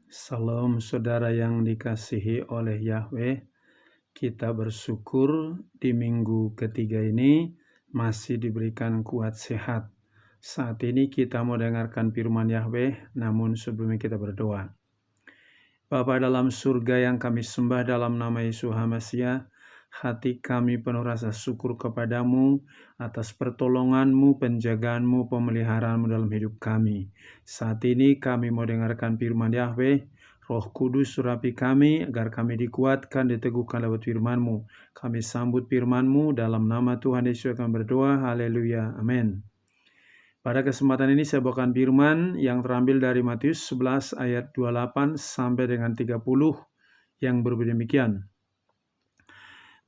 Salam saudara yang dikasihi oleh Yahweh, kita bersyukur di minggu ketiga ini masih diberikan kuat sehat. Saat ini kita mau dengarkan firman Yahweh, namun sebelumnya kita berdoa. Bapa dalam surga yang kami sembah dalam nama Yesus HaMasiah, hati kami penuh rasa syukur kepadamu atas pertolonganmu, penjagaanmu, pemeliharaanmu dalam hidup kami. Saat ini kami mau dengarkan firman Yahweh. Roh Kudus surapi kami agar kami dikuatkan, diteguhkan lewat firman-Mu. Kami sambut firman-Mu dalam nama Tuhan Yesus akan berdoa. Haleluya. Amin. Pada kesempatan ini saya bawakan firman yang terambil dari Matius 11 ayat 28 sampai dengan 30 yang berbunyi demikian.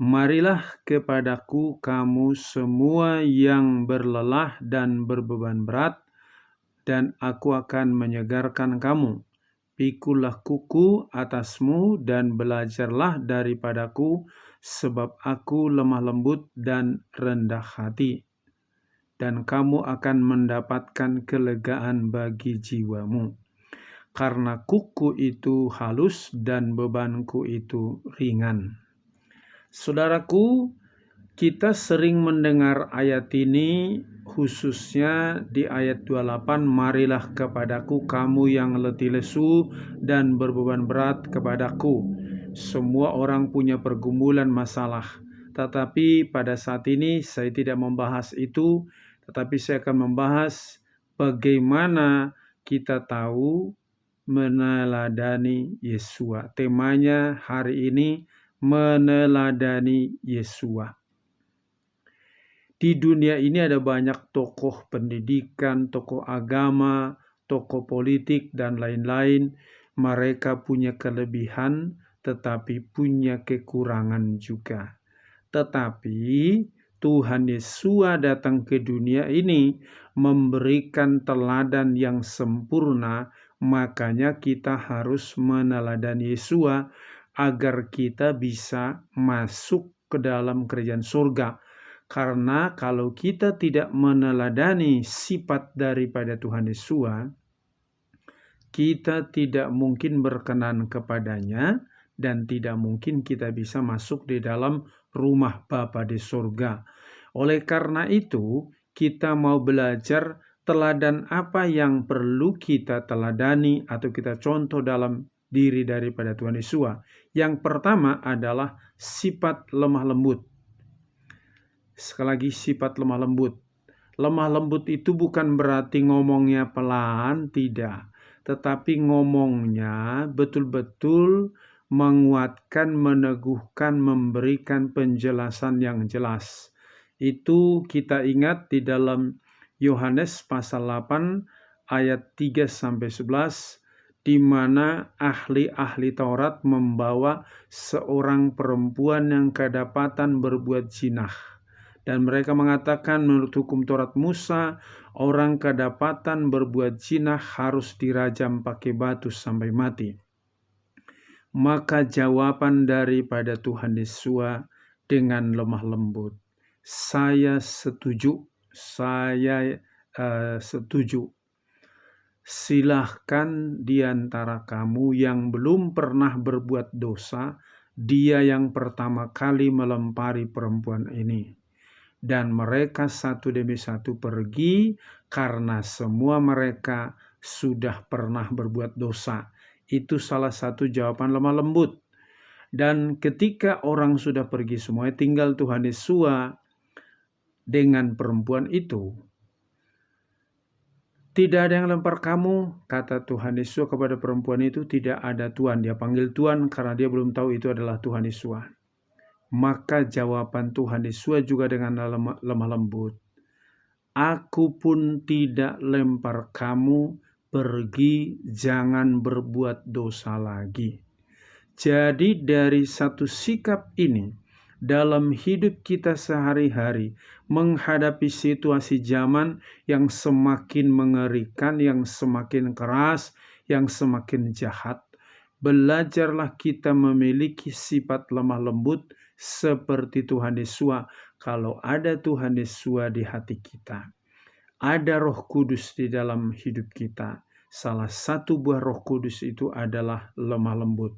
Marilah kepadaku kamu semua yang berlelah dan berbeban berat, dan aku akan menyegarkan kamu. Pikulah kuku atasmu dan belajarlah daripadaku, sebab aku lemah lembut dan rendah hati, dan kamu akan mendapatkan kelegaan bagi jiwamu. Karena kuku itu halus dan bebanku itu ringan. Saudaraku, kita sering mendengar ayat ini, khususnya di ayat 28, marilah kepadaku kamu yang letih lesu dan berbeban berat kepadaku. Semua orang punya pergumulan masalah, tetapi pada saat ini saya tidak membahas itu, tetapi saya akan membahas bagaimana kita tahu meneladani Yesua. Temanya hari ini, meneladani Yesua. Di dunia ini ada banyak tokoh pendidikan, tokoh agama, tokoh politik, dan lain-lain. Mereka punya kelebihan, tetapi punya kekurangan juga. Tetapi Tuhan Yesus datang ke dunia ini memberikan teladan yang sempurna, makanya kita harus meneladani Yesus agar kita bisa masuk ke dalam kerajaan surga. Karena kalau kita tidak meneladani sifat daripada Tuhan Yesus, kita tidak mungkin berkenan kepadanya dan tidak mungkin kita bisa masuk di dalam rumah Bapa di surga. Oleh karena itu, kita mau belajar teladan apa yang perlu kita teladani atau kita contoh dalam diri daripada Tuhan Yesus. Yang pertama adalah sifat lemah lembut. Sekali lagi, sifat lemah lembut. Lemah lembut itu bukan berarti ngomongnya pelan, tidak. Tetapi ngomongnya betul-betul menguatkan, meneguhkan, memberikan penjelasan yang jelas. Itu kita ingat di dalam Yohanes pasal 8 ayat 3-11, di mana ahli-ahli Taurat membawa seorang perempuan yang kedapatan berbuat zina. Dan mereka mengatakan menurut hukum Taurat Musa, orang kedapatan berbuat zina harus dirajam pakai batu sampai mati. Maka jawaban daripada Tuhan Yesus dengan lemah lembut, saya setuju. Silahkan di antara kamu yang belum pernah berbuat dosa, dia yang pertama kali melempari perempuan ini. Dan mereka satu demi satu pergi karena semua mereka sudah pernah berbuat dosa. Itu salah satu jawaban lemah lembut. Dan ketika orang sudah pergi semuanya, tinggal Tuhan Yesus dengan perempuan itu. Tidak ada yang lempar kamu, kata Tuhan Yesus kepada perempuan itu. Tidak ada Tuhan. Dia panggil Tuhan karena dia belum tahu itu adalah Tuhan Yesus. Maka jawaban Tuhan Yesus juga dengan lemah lembut. Aku pun tidak lempar kamu, pergi, jangan berbuat dosa lagi. Jadi dari satu sikap ini, dalam hidup kita sehari-hari, menghadapi situasi zaman yang semakin mengerikan, yang semakin keras, yang semakin jahat, belajarlah kita memiliki sifat lemah lembut seperti Tuhan Yesus. Kalau ada Tuhan Yesus di hati kita, ada Roh Kudus di dalam hidup kita, salah satu buah Roh Kudus itu adalah lemah lembut.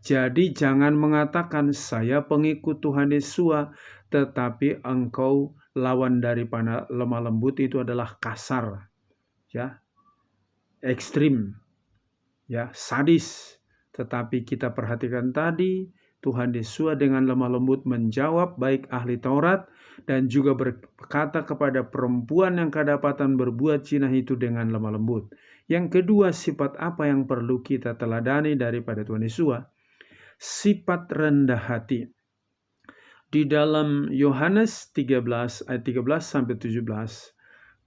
Jadi jangan mengatakan saya pengikut Tuhan Yesus, tetapi engkau lawan daripada lemah lembut itu adalah kasar, ya, ekstrim, ya, sadis. Tetapi kita perhatikan tadi, Tuhan Yesus dengan lemah lembut menjawab baik ahli Taurat dan juga berkata kepada perempuan yang kedapatan berbuat zina itu dengan lemah lembut. Yang kedua, sifat apa yang perlu kita teladani daripada Tuhan Yesus? Sifat rendah hati. Di dalam Yohanes 13 ayat 13 sampai 17,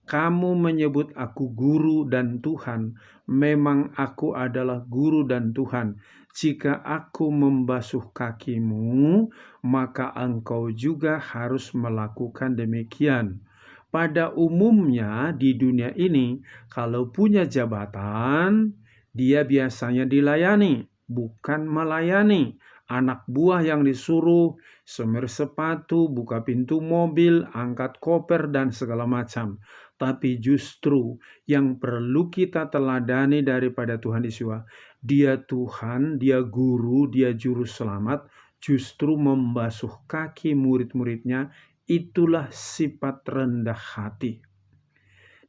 kamu menyebut aku guru dan Tuhan, memang aku adalah guru dan Tuhan. Jika aku membasuh kakimu, maka engkau juga harus melakukan demikian. Pada umumnya di dunia ini, kalau punya jabatan, dia biasanya dilayani, bukan melayani. Anak buah yang disuruh semir sepatu, buka pintu mobil, angkat koper, dan segala macam. Tapi justru yang perlu kita teladani daripada Tuhan Yesus, Dia Tuhan, Dia Guru, Dia Juru Selamat, justru membasuh kaki murid-muridnya. Itulah sifat rendah hati.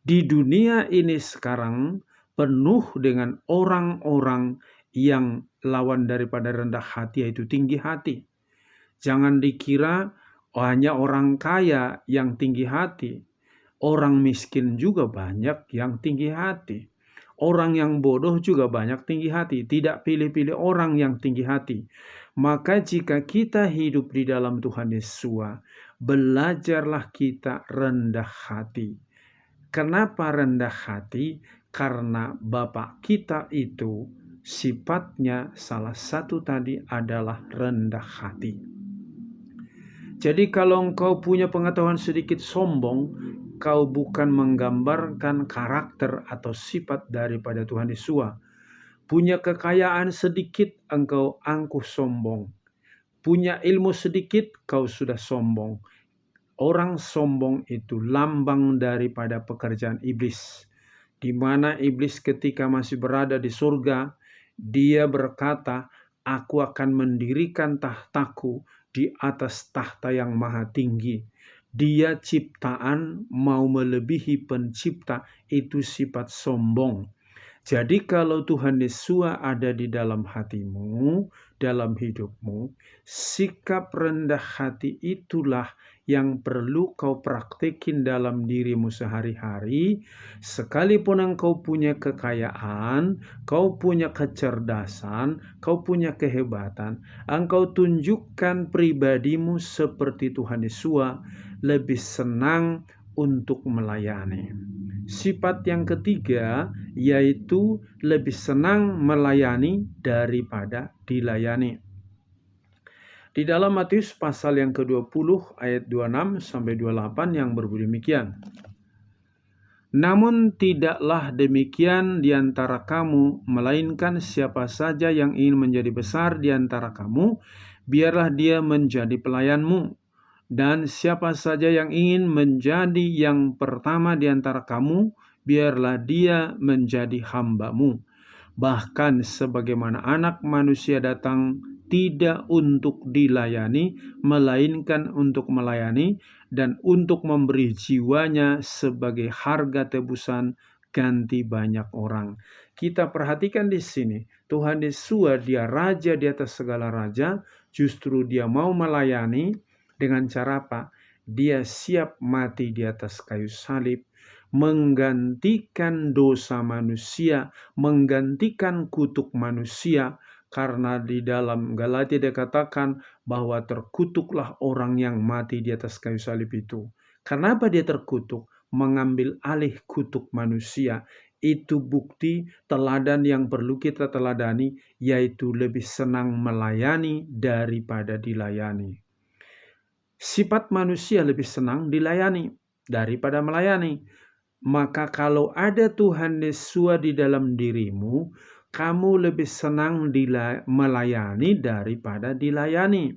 Di dunia ini sekarang penuh dengan orang-orang yang lawan daripada rendah hati, yaitu tinggi hati. Jangan dikira hanya orang kaya yang tinggi hati. Orang miskin juga banyak yang tinggi hati. Orang yang bodoh juga banyak tinggi hati. Tidak pilih-pilih orang yang tinggi hati. Maka jika kita hidup di dalam Tuhan Yesus, belajarlah kita rendah hati. Kenapa rendah hati? Karena Bapa kita itu sifatnya salah satu tadi adalah rendah hati. Jadi kalau engkau punya pengetahuan sedikit sombong, kau bukan menggambarkan karakter atau sifat daripada Tuhan Yesus. Punya kekayaan sedikit, engkau angkuh sombong. Punya ilmu sedikit, kau sudah sombong. Orang sombong itu lambang daripada pekerjaan iblis. Di mana iblis ketika masih berada di surga, dia berkata, aku akan mendirikan tahtaku di atas tahta yang maha tinggi. Dia ciptaan mau melebihi pencipta, itu sifat sombong. Jadi kalau Tuhan Yesus ada di dalam hatimu, dalam hidupmu, sikap rendah hati itulah yang perlu kau praktekin dalam dirimu sehari-hari. Sekalipun engkau punya kekayaan, kau punya kecerdasan, kau punya kehebatan, engkau tunjukkan pribadimu seperti Tuhan Yesus, lebih senang untuk melayani. Sifat yang ketiga yaitu lebih senang melayani daripada dilayani. Di dalam Matius pasal yang ke-20 ayat 26 sampai 28 yang berbunyi demikian. Namun tidaklah demikian di antara kamu, melainkan siapa saja yang ingin menjadi besar di antara kamu, biarlah dia menjadi pelayanmu. Dan siapa saja yang ingin menjadi yang pertama di antara kamu, biarlah dia menjadi hamba-Mu. Bahkan sebagaimana Anak Manusia datang tidak untuk dilayani, melainkan untuk melayani dan untuk memberi jiwanya sebagai harga tebusan ganti banyak orang. Kita perhatikan di sini, Tuhan Yesus, Dia Raja di atas segala raja, justru Dia mau melayani. Dengan cara apa? Dia siap mati di atas kayu salib, menggantikan dosa manusia, menggantikan kutuk manusia. Karena di dalam Galatia dikatakan bahwa terkutuklah orang yang mati di atas kayu salib itu. Kenapa dia terkutuk? Mengambil alih kutuk manusia. Itu bukti teladan yang perlu kita teladani, yaitu lebih senang melayani daripada dilayani. Sifat manusia lebih senang dilayani daripada melayani. Maka kalau ada Tuhan Yesus di dalam dirimu, kamu lebih senang melayani daripada dilayani.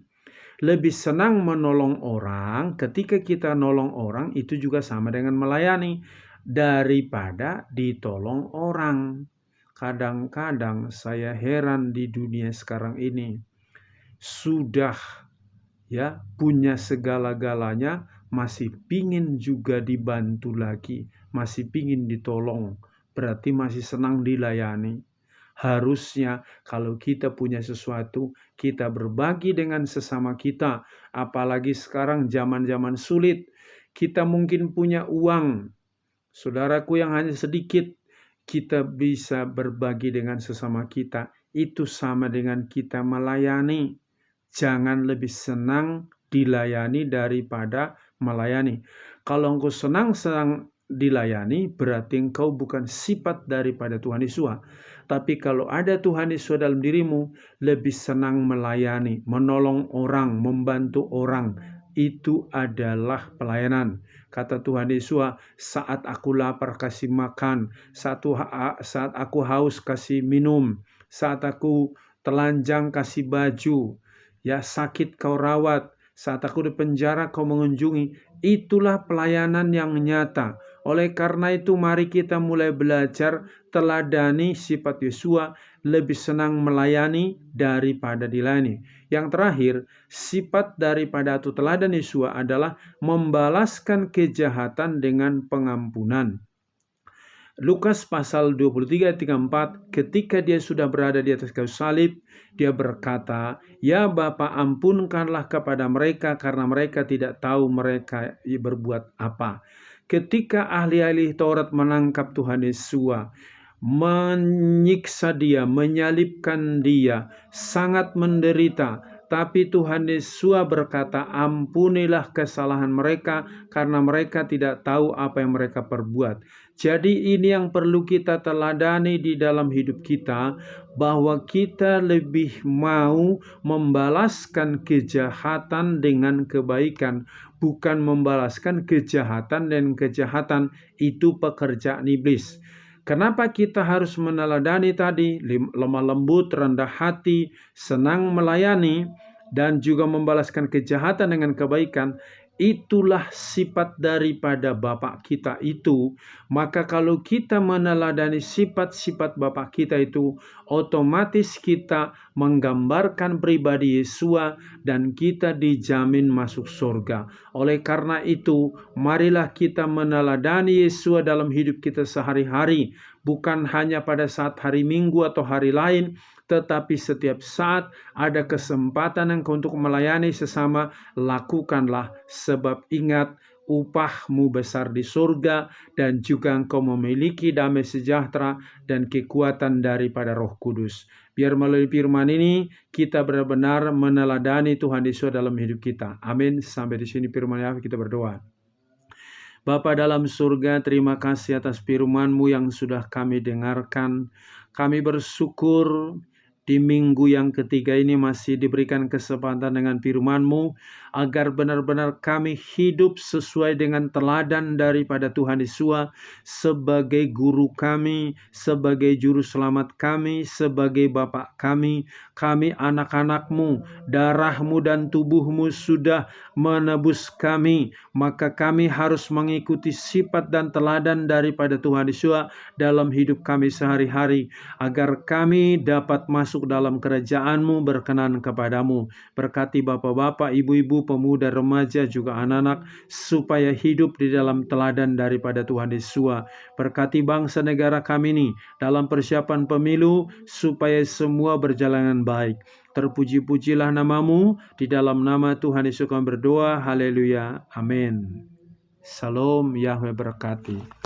Lebih senang menolong orang. Ketika kita nolong orang, itu juga sama dengan melayani. daripada ditolong orang. Kadang-kadang saya heran di dunia sekarang ini, sudah punya segala-galanya, masih pingin juga dibantu lagi, masih pingin ditolong, berarti masih senang dilayani. Harusnya kalau kita punya sesuatu, kita berbagi dengan sesama kita. Apalagi sekarang zaman-zaman sulit, kita mungkin punya uang, saudaraku yang hanya sedikit, kita bisa berbagi dengan sesama kita. Itu sama dengan kita melayani. Jangan lebih senang dilayani daripada melayani. Kalau engkau senang-senang dilayani, berarti engkau bukan sifat daripada Tuhan Yesus. Tapi kalau ada Tuhan Yesus dalam dirimu, lebih senang melayani, menolong orang, membantu orang. Itu adalah pelayanan. Kata Tuhan Yesus, saat aku lapar kasih makan, saat aku haus kasih minum, saat aku telanjang kasih baju, sakit kau rawat, saat aku di penjara kau mengunjungi. Itulah pelayanan yang nyata. Oleh karena itu mari kita mulai belajar teladani sifat Yesus, lebih senang melayani daripada dilayani. Yang terakhir, sifat daripada atau teladan Yesus adalah membalaskan kejahatan dengan pengampunan. Lukas pasal 23 ayat 34, ketika dia sudah berada di atas kayu salib, dia berkata, "Ya Bapa, ampunkanlah kepada mereka karena mereka tidak tahu mereka berbuat apa." Ketika ahli-ahli Taurat menangkap Tuhan Yesus, menyiksa dia, menyalibkan dia, sangat menderita. Tapi Tuhan Yesus berkata, ampunilah kesalahan mereka karena mereka tidak tahu apa yang mereka perbuat. Jadi ini yang perlu kita teladani di dalam hidup kita, bahwa kita lebih mau membalaskan kejahatan dengan kebaikan, bukan membalaskan kejahatan dan kejahatan. Itu pekerjaan iblis. Kenapa kita harus meneladani tadi? Lemah lembut, rendah hati, senang melayani, dan juga membalaskan kejahatan dengan kebaikan. Itulah sifat daripada Bapa kita itu. Maka kalau kita meneladani sifat-sifat Bapa kita itu, otomatis kita menggambarkan pribadi Yesus dan kita dijamin masuk surga. Oleh karena itu, marilah kita meneladani Yesus dalam hidup kita sehari-hari, bukan hanya pada saat hari Minggu atau hari lain, tetapi setiap saat ada kesempatan engkau untuk melayani sesama, lakukanlah, sebab ingat, upahmu besar di surga, dan juga engkau memiliki damai sejahtera dan kekuatan daripada Roh Kudus. Biar melalui firman ini kita benar-benar meneladani Tuhan Yesus dalam hidup kita. Amin. Sampai di sini firman Allah, kita berdoa. Bapa dalam surga, terima kasih atas firman-Mu yang sudah kami dengarkan. Kami bersyukur di minggu yang ketiga ini masih diberikan kesempatan dengan firman-Mu, agar benar-benar kami hidup sesuai dengan teladan daripada Tuhan Yesus sebagai guru kami, sebagai juru selamat kami, sebagai Bapa kami. Kami anak-anak-Mu, darah-Mu dan tubuh-Mu sudah menebus kami, maka kami harus mengikuti sifat dan teladan daripada Tuhan Yesus dalam hidup kami sehari-hari, agar kami dapat masuk dalam kerajaan-Mu berkenan kepadamu. Berkati bapak-bapak, ibu-ibu, pemuda, remaja, juga anak-anak, supaya hidup di dalam teladan daripada Tuhan Yesus. Berkati bangsa negara kami ini dalam persiapan pemilu, supaya semua berjalan dengan baik. Terpuji-pujilah nama-Mu, di dalam nama Tuhan Yesus kami berdoa. Haleluya. Amin. Shalom, Yahweh berkati.